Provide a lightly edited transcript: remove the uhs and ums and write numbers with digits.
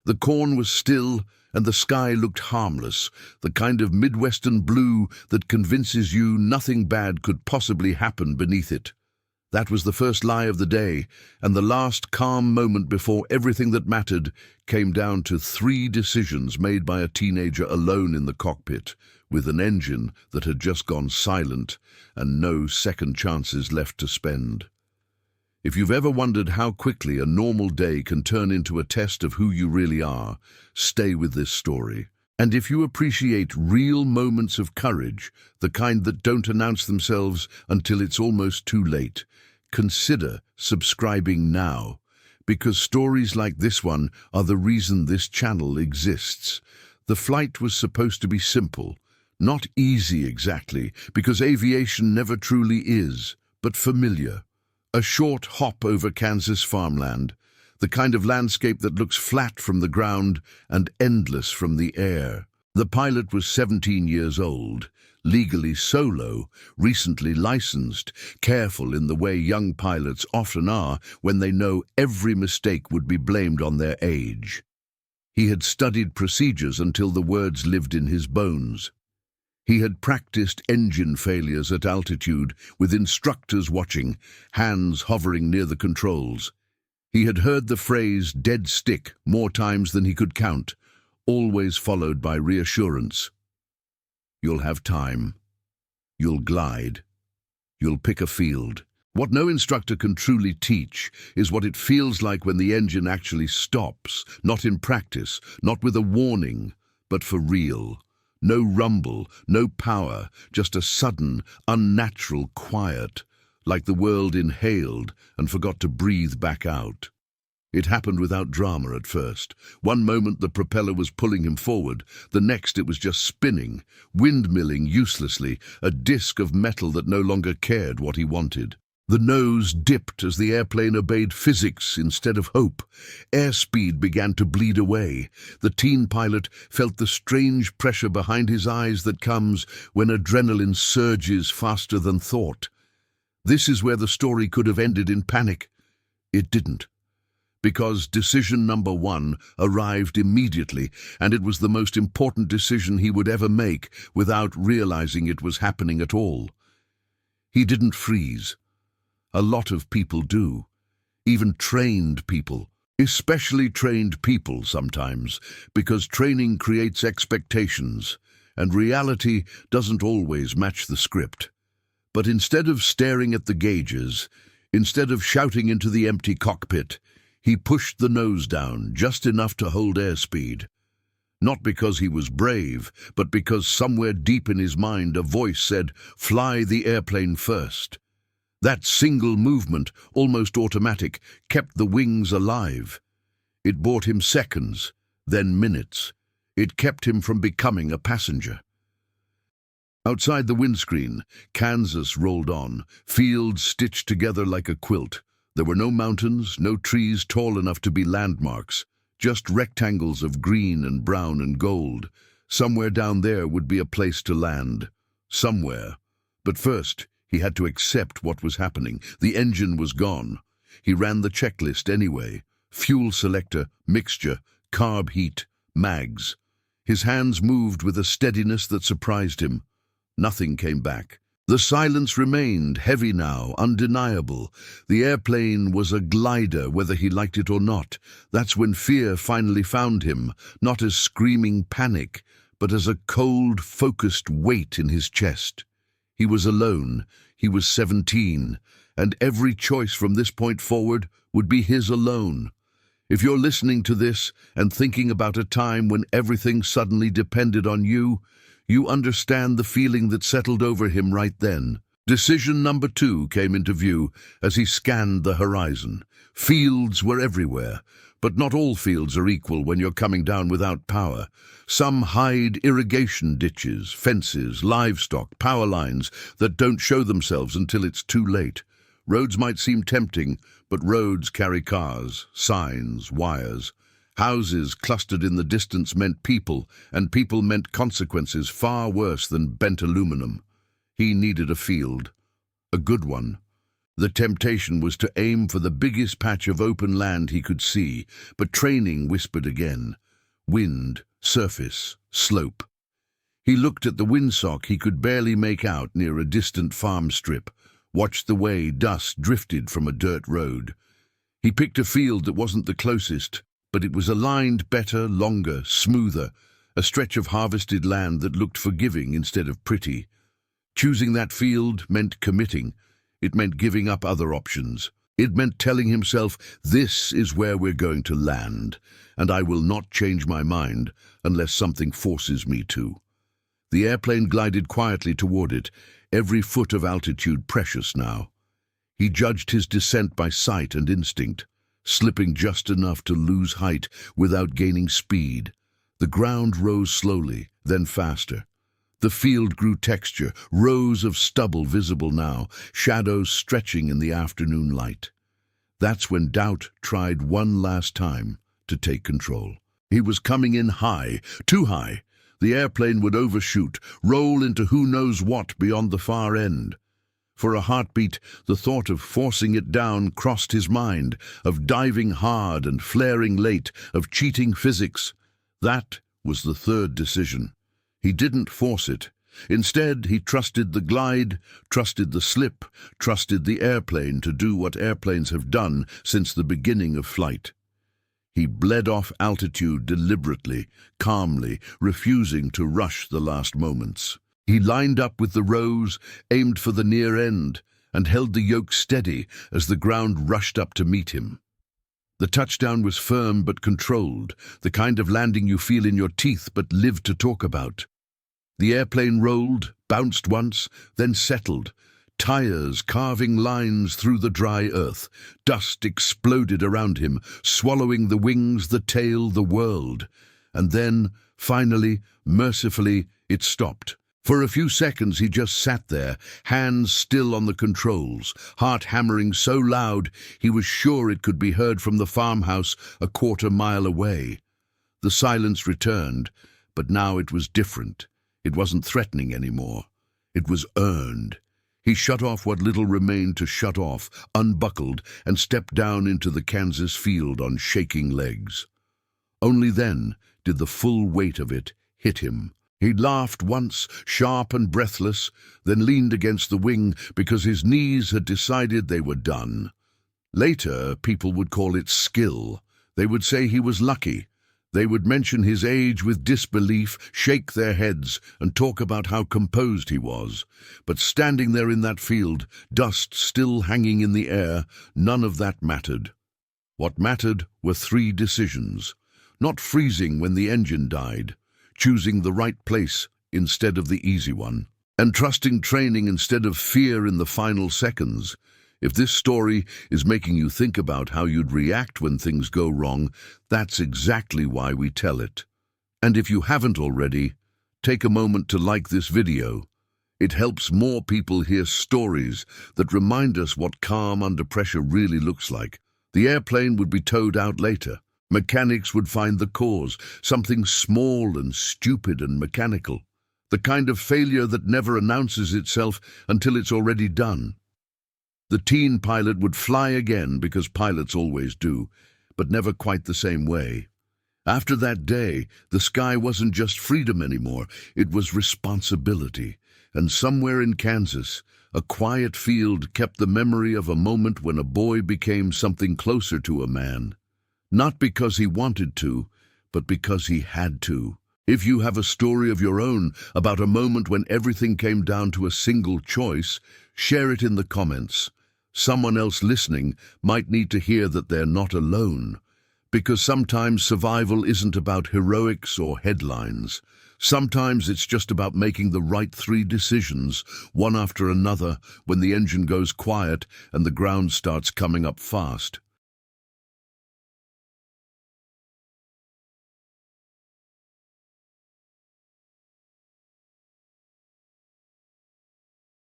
The corn was still, and the sky looked harmless, the kind of Midwestern blue that convinces you nothing bad could possibly happen beneath it. That was the first lie of the day, and the last calm moment before everything that mattered came down to 3 decisions made by a teenager alone in the cockpit, with an engine that had just gone silent and no second chances left to spend. If you've ever wondered how quickly a normal day can turn into a test of who you really are, stay with this story. And if you appreciate real moments of courage, the kind that don't announce themselves until it's almost too late, consider subscribing now, because stories like this one are the reason this channel exists. The flight was supposed to be simple, not easy exactly, because aviation never truly is, but familiar. A short hop over Kansas farmland, the kind of landscape that looks flat from the ground and endless from the air. The pilot was 17 years old, legally solo, recently licensed, careful in the way young pilots often are when they know every mistake would be blamed on their age. He had studied procedures until the words lived in his bones. He had practiced engine failures at altitude, with instructors watching, hands hovering near the controls. He had heard the phrase "dead stick" more times than he could count, always followed by reassurance. You'll have time. You'll glide. You'll pick a field. What no instructor can truly teach is what it feels like when the engine actually stops, not in practice, not with a warning, but for real. No rumble, no power, just a sudden, unnatural quiet, like the world inhaled and forgot to breathe back out. It happened without drama at first. One moment the propeller was pulling him forward, the next it was just spinning, windmilling uselessly, a disk of metal that no longer cared what he wanted. The nose dipped as the airplane obeyed physics instead of hope. Airspeed began to bleed away. The teen pilot felt the strange pressure behind his eyes that comes when adrenaline surges faster than thought. This is where the story could have ended in panic. It didn't. Because decision number 1 arrived immediately, and it was the most important decision he would ever make without realizing it was happening at all. He didn't freeze. A lot of people do. Even trained people. Especially trained people sometimes, because training creates expectations, and reality doesn't always match the script. But instead of staring at the gauges, instead of shouting into the empty cockpit, he pushed the nose down just enough to hold airspeed. Not because he was brave, but because somewhere deep in his mind a voice said, "Fly the airplane first." That single movement, almost automatic, kept the wings alive. It bought him seconds, then minutes. It kept him from becoming a passenger. Outside the windscreen, Kansas rolled on, fields stitched together like a quilt. There were no mountains, no trees tall enough to be landmarks, just rectangles of green and brown and gold. Somewhere down there would be a place to land. Somewhere. But first, he had to accept what was happening. The engine was gone. He ran the checklist anyway. Fuel selector, mixture, carb heat, mags. His hands moved with a steadiness that surprised him. Nothing came back. The silence remained, heavy now, undeniable. The airplane was a glider, whether he liked it or not. That's when fear finally found him, not as screaming panic, but as a cold, focused weight in his chest. He was alone. He was 17, and every choice from this point forward would be his alone. If you're listening to this and thinking about a time when everything suddenly depended on you, you understand the feeling that settled over him right then. Decision number 2 came into view as he scanned the horizon. Fields were everywhere, but not all fields are equal when you're coming down without power. Some hide irrigation ditches, fences, livestock, power lines that don't show themselves until it's too late. Roads might seem tempting, but roads carry cars, signs, wires. Houses clustered in the distance meant people, and people meant consequences far worse than bent aluminum. He needed a field. A good one. The temptation was to aim for the biggest patch of open land he could see, but training whispered again. Wind, surface, slope. He looked at the windsock he could barely make out near a distant farm strip, watched the way dust drifted from a dirt road. He picked a field that wasn't the closest, but it was aligned better, longer, smoother, a stretch of harvested land that looked forgiving instead of pretty. Choosing that field meant committing. It meant giving up other options. It meant telling himself, this is where we're going to land, and I will not change my mind unless something forces me to. The airplane glided quietly toward it, every foot of altitude precious now. He judged his descent by sight and instinct, slipping just enough to lose height without gaining speed. The ground rose slowly, then faster. The field grew texture, rows of stubble visible now, shadows stretching in the afternoon light. That's when doubt tried one last time to take control. He was coming in high, too high. The airplane would overshoot, roll into who knows what beyond the far end. For a heartbeat, the thought of forcing it down crossed his mind, of diving hard and flaring late, of cheating physics. That was the third decision. He didn't force it. Instead, he trusted the glide, trusted the slip, trusted the airplane to do what airplanes have done since the beginning of flight. He bled off altitude deliberately, calmly, refusing to rush the last moments. He lined up with the rows, aimed for the near end, and held the yoke steady as the ground rushed up to meet him. The touchdown was firm but controlled, the kind of landing you feel in your teeth but live to talk about. The airplane rolled, bounced once, then settled, tires carving lines through the dry earth. Dust exploded around him, swallowing the wings, the tail, the world. And then, finally, mercifully, it stopped. For a few seconds he just sat there, hands still on the controls, heart hammering so loud he was sure it could be heard from the farmhouse a quarter-mile away. The silence returned, but now it was different. It wasn't threatening anymore. It was earned. He shut off what little remained to shut off, unbuckled, and stepped down into the Kansas field on shaking legs. Only then did the full weight of it hit him. He laughed once, sharp and breathless, then leaned against the wing because his knees had decided they were done. Later, people would call it skill. They would say he was lucky. They would mention his age with disbelief, shake their heads, and talk about how composed he was. But standing there in that field, dust still hanging in the air, none of that mattered. What mattered were three decisions. Not freezing when the engine died, choosing the right place instead of the easy one, and trusting training instead of fear in the final seconds. If this story is making you think about how you'd react when things go wrong, that's exactly why we tell it. And if you haven't already, take a moment to like this video. It helps more people hear stories that remind us what calm under pressure really looks like. The airplane would be towed out later. Mechanics would find the cause, something small and stupid and mechanical. The kind of failure that never announces itself until it's already done. The teen pilot would fly again because pilots always do, but never quite the same way. After that day, the sky wasn't just freedom anymore, it was responsibility. And somewhere in Kansas, a quiet field kept the memory of a moment when a boy became something closer to a man. Not because he wanted to, but because he had to. If you have a story of your own about a moment when everything came down to a single choice, share it in the comments. Someone else listening might need to hear that they're not alone. Because sometimes survival isn't about heroics or headlines. Sometimes it's just about making the right three decisions, one after another, when the engine goes quiet and the ground starts coming up fast.